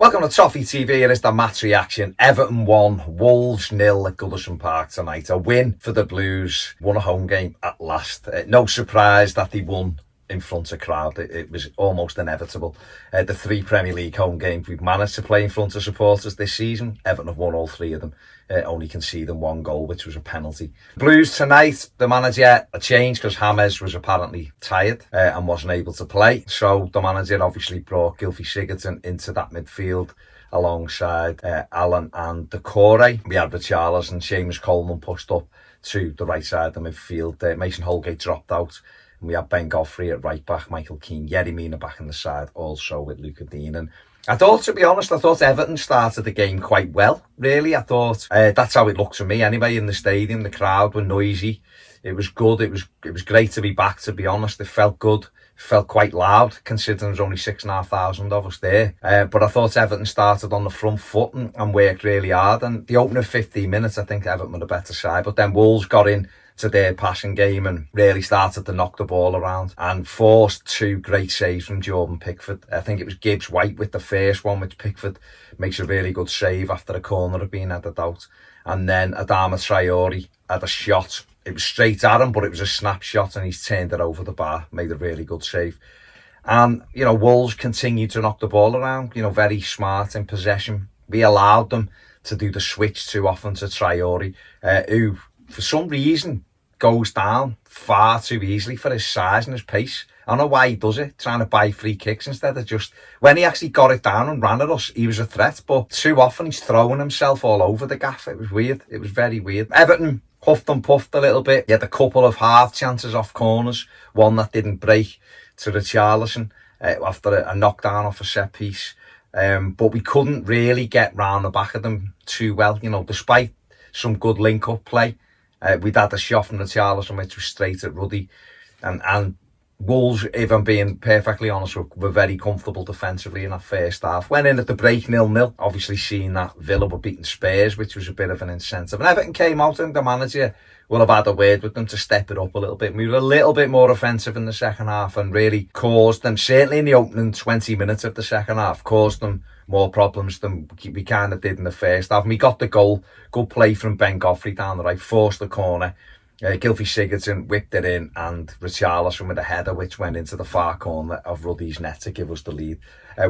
Welcome to Toffee TV. Here is the match reaction. Everton 1, Wolves 0 at Goodison Park tonight. A win for the Blues. Won a home game at last. No surprise that they won in front of crowd. It was almost inevitable. The 3 Premier League home games we've managed to play in front of supporters this season, Everton have won all 3 of them. Only conceding 1 goal, which was a penalty. Blues tonight, the manager, a change because James was apparently tired and wasn't able to play. So the manager obviously brought Gylfi Sigurdsson into that midfield alongside Allen and Decore. We had Richarlison, Seamus Coleman pushed up to the right side of the midfield. Mason Holgate dropped out. And we had Ben Godfrey at right back, Michael Keane, Yerry Mina back in the side, also with Luca Dean. And I thought, to be honest, Everton started the game quite well, really. I thought that's how it looked to me anyway in the stadium. The crowd were noisy. It was good. It was great to be back, to be honest. It felt good. It felt quite loud, considering there was only 6,500 of us there. But I thought Everton started on the front foot and worked really hard. And the opening 15 minutes, I think Everton were the better side. But then Wolves got in to their passing game and really started to knock the ball around and forced 2 great saves from Jordan Pickford. I think it was Gibbs White with the first one, which Pickford makes a really good save after a corner had been headed out. And then Adama Traore had a shot. It was straight at him, but it was a snapshot and he's turned it over the bar, made a really good save. And, Wolves continued to knock the ball around, very smart in possession. We allowed them to do the switch too often to Traore, who, for some reason, goes down far too easily for his size and his pace. I don't know why he does it, trying to buy free kicks instead of just... When he actually got it down and ran at us, he was a threat, but too often he's throwing himself all over the gaff. It was weird. It was very weird. Everton huffed and puffed a little bit. He had a couple of half chances off corners, one that didn't break to Richarlison after a knockdown off a set piece. But we couldn't really get round the back of them too well, despite some good link-up play. We'd had a shot from Richarlison, which was straight at Ruddy. And Wolves, if I'm being perfectly honest, were very comfortable defensively in that first half. Went in at the break 0-0, obviously seeing that Villa were beating Spurs, which was a bit of an incentive. And Everton came out and the manager will have had a word with them to step it up a little bit. We were a little bit more offensive in the second half and really caused them, certainly in the opening 20 minutes of the second half, caused them more problems than we kind of did in the first half. And we got the goal. Good play from Ben Godfrey down the right, forced the corner. Gylfi Sigurdsson whipped it in and Richarlison with a header which went into the far corner of Ruddy's net to give us the lead.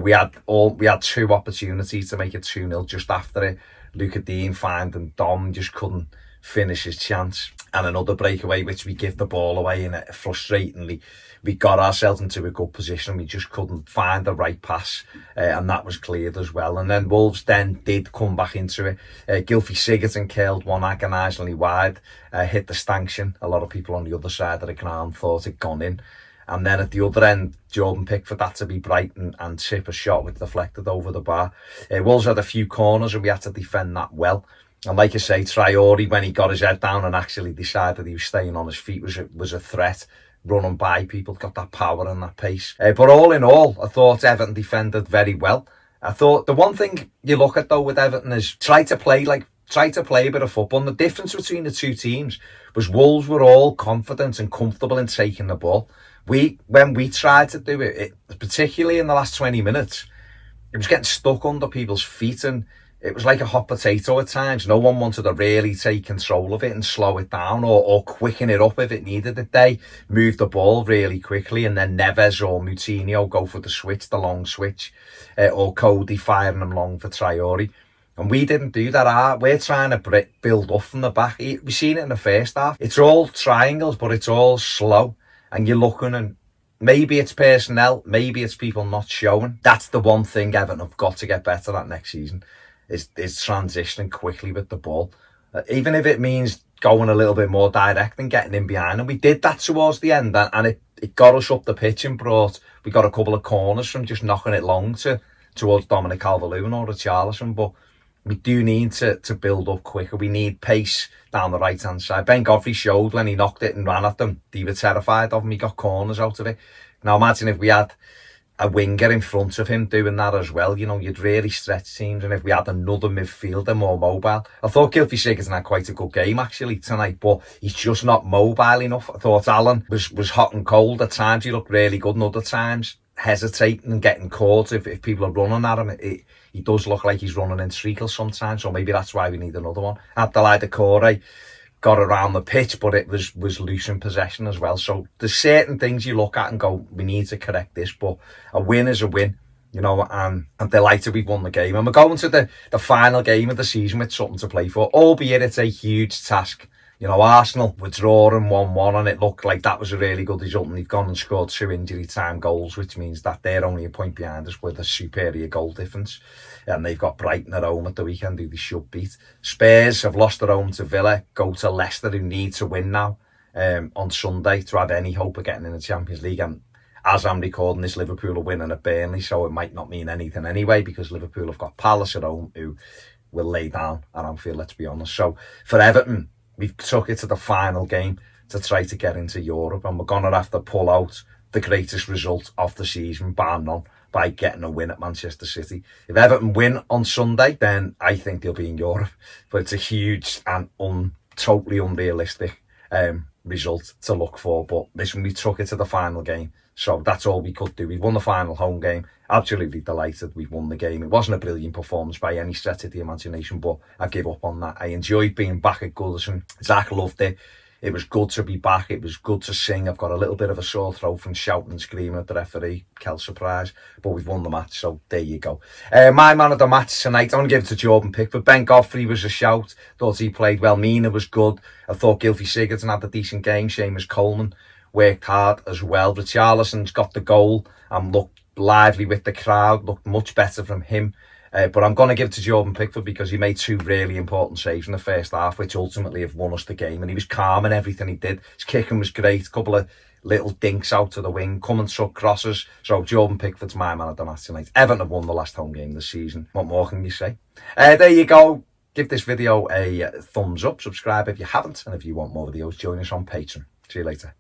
We had 2 opportunities to make it 2-0 just after it. Luca Dean finding Dom just couldn't finish his chance, and another breakaway which we give the ball away, and frustratingly we got ourselves into a good position. We just couldn't find the right pass, and that was cleared as well. And then Wolves then did come back into it. Gylfi Sigurdsson curled one agonisingly wide, hit the stanchion. A lot of people on the other side of the ground thought it'd gone in. And then at the other end, Jordan Pickford had to be bright and tip a shot which deflected over the bar. Wolves had a few corners and we had to defend that well. And like I say, Traore, when he got his head down and actually decided he was staying on his feet, was a threat. Running by people, got that power and that pace. But all in all, I thought Everton defended very well. I thought the one thing you look at though with Everton is try to play a bit of football. And the difference between the 2 teams was Wolves were all confident and comfortable in taking the ball. When we tried to do it, particularly in the last 20 minutes, it was getting stuck under people's feet and it was like a hot potato at times. No one wanted to really take control of it and slow it down or quicken it up if it needed it. They moved the ball really quickly and then Neves or Moutinho go for the long switch, or Cody firing them long for Traore. And we didn't do that. We're trying to build up from the back. We've seen it in the first half. It's all triangles, but it's all slow. And you're looking and maybe it's personnel, maybe it's people not showing. That's the one thing Everton have got to get better at next season. Is transitioning quickly with the ball. Even if it means going a little bit more direct and getting in behind. And we did that towards the end. And it got us up the pitch and we got a couple of corners from just knocking it long towards Dominic Calvert-Lewin or Richarlison. But we do need to build up quicker. We need pace down the right-hand side. Ben Godfrey showed when he knocked it and ran at them. They were terrified of him. He got corners out of it. Now imagine if we had a winger in front of him doing that as well, you'd really stretch teams. And if we had another midfielder more mobile, I thought Gylfi Sigurdsson had quite a good game actually tonight, but he's just not mobile enough. I thought Allen was hot and cold at times. He looked really good, and other times hesitating and getting caught if people are running at him. He does look like he's running in treacle sometimes, so maybe that's why we need another one. Adelaide Corey got around the pitch, but it was loose in possession as well. So there's certain things you look at and go, we need to correct this, but a win is a win. You know, and I'm delighted we've won the game. And we're going to the final game of the season with something to play for, albeit it's a huge task. You know, Arsenal were drawing 1-1 and it looked like that was a really good result, and they've gone and scored 2 injury time goals, which means that they're only a point behind us with a superior goal difference. And they've got Brighton at home at the weekend, who they should beat. Spurs have lost at home to Villa, go to Leicester, who need to win now on Sunday to have any hope of getting in the Champions League. And as I'm recording this, Liverpool are winning at Burnley, so it might not mean anything anyway, because Liverpool have got Palace at home, who will lay down at Anfield, let's be honest. So for Everton, we've took it to the final game to try to get into Europe, and we're going to have to pull out the greatest result of the season, bar none, by getting a win at Manchester City. If Everton win on Sunday, then I think they'll be in Europe. But it's a huge and totally unrealistic result to look for. But listen, we took it to the final game, so that's all we could do. We won the final home game. Absolutely delighted we've won the game. It wasn't a brilliant performance by any stretch of the imagination, but I give up on that. I enjoyed being back at Goodison. Zach loved it. It was good to be back. It was good to sing. I've got a little bit of a sore throat from shouting and screaming at the referee. Kel surprise. But we've won the match, so there you go. My man of the match tonight, I'm going to give it to Jordan Pickford. Ben Godfrey was a shout. Thought he played well. Mina was good. I thought Gylfi Sigurdsson had a decent game. Seamus Coleman worked hard as well. Richarlison's got the goal and looked lively with the crowd. Looked much better from him. But I'm going to give it to Jordan Pickford because he made 2 really important saves in the first half, which ultimately have won us the game. And he was calm in everything he did. His kicking was great. A couple of little dinks out to the wing, come and took crosses. So Jordan Pickford's my man of the match tonight. Everton have won the last home game of the season. What more can you say? There you go. Give this video a thumbs up. Subscribe if you haven't. And if you want more videos, join us on Patreon. See you later.